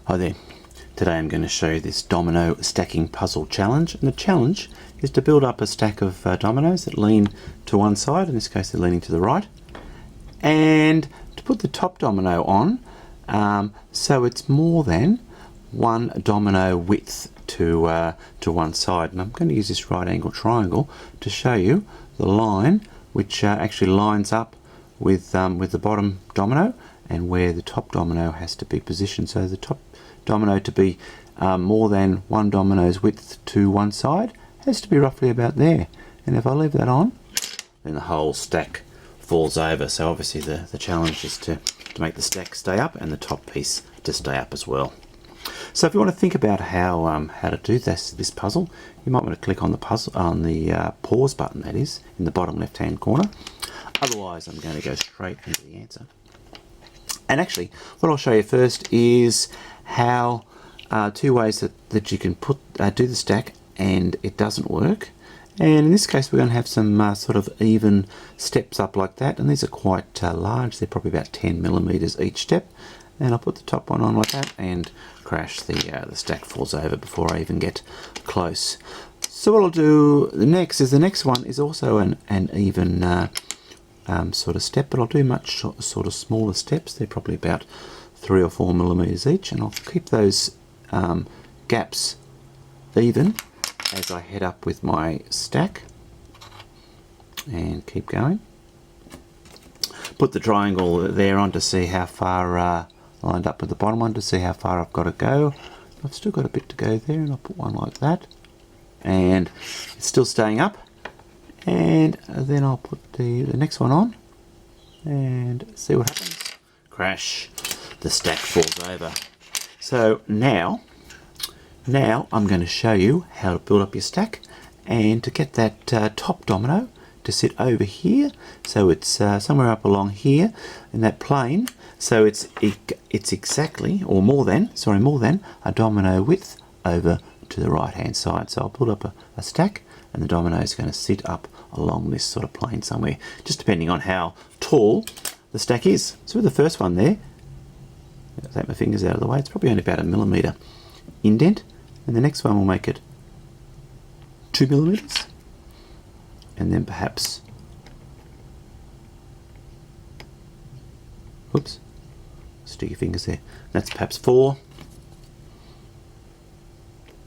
Hi there. Today I'm going to show you this domino stacking puzzle challenge, and the challenge is to build up a stack of dominoes that lean to one side. In this case they're leaning to the right, and to put the top domino on so it's more than one domino width to one side. And I'm going to use this right angle triangle to show you the line which actually lines up with the bottom domino and where the top domino has to be positioned. So the top domino to be more than one domino's width to one side has to be roughly about there. And if I leave that on, then the whole stack falls over. So obviously the challenge is to make the stack stay up and the top piece to stay up as well. So if you want to think about how to do this puzzle, you might want to click on the pause button, that is, in the bottom left hand corner. Otherwise I'm going to go straight into the answer. And actually what I'll show you first is how two ways that you can do the stack and it doesn't work. And in this case we're going to have some sort of even steps up like that, and these are quite large. They're probably about 10 millimeters each step. And I'll put the top one on like that and crash, the stack falls over before I even get close. So what I'll do next is the next one is also an even sort of step, but I'll do much sort of smaller steps. They're probably about 3 or 4 millimeters each, and I'll keep those gaps even as I head up with my stack and keep going. Put the triangle there on to see how far lined up with the bottom one, to see how far I've got to go. I've still got a bit to go there, and I'll put one like that, and it's still staying up. And then I'll put the next one on and see what happens. Crash, the stack falls over. So now I'm going to show you how to build up your stack and to get that top domino to sit over here, so it's somewhere up along here in that plane, so it's exactly, or more than a domino width over to the right hand side. So I'll build up a stack, and the domino is going to sit up along this sort of plane somewhere, just depending on how tall the stack is. So with the first one there, I'll take my fingers out of the way, it's probably only about 1 millimeter indent, and the next one will make it 2 millimeters, and then perhaps, oops, stick your fingers there, that's perhaps 4,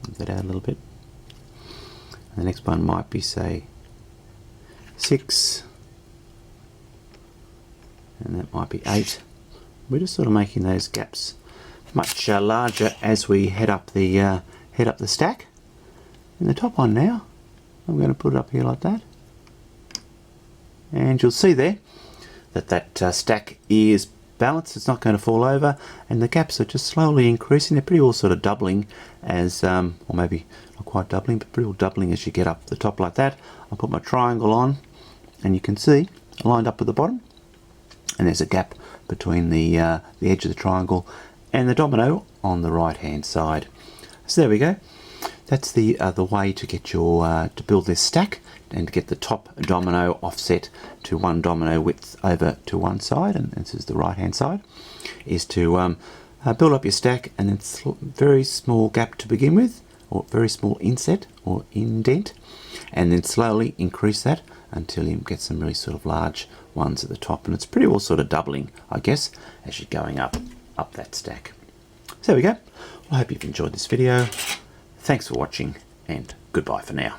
move that out a little bit, and the next one might be, say, 6, and that might be 8. We're just sort of making those gaps much larger as we head up the stack. And the top one now, I'm going to put it up here like that, and you'll see there that stack is balanced. It's not going to fall over, and the gaps are just slowly increasing. They're pretty all sort of doubling as, or maybe not quite doubling, but pretty all doubling as you get up the top like that. I'll put my triangle on, and you can see lined up with the bottom, and there's a gap between the edge of the triangle and the domino on the right hand side. So there we go. That's the way to get your to build this stack and to get the top domino offset to one domino width over to one side, and this is the right hand side, is to build up your stack, and it's very small gap to begin with, or very small inset or indent, and then slowly increase that until you get some really sort of large ones at the top, and it's pretty all sort of doubling, I guess, as you're going up that stack. So there we go. Well, I hope you've enjoyed this video. Thanks for watching, and goodbye for now.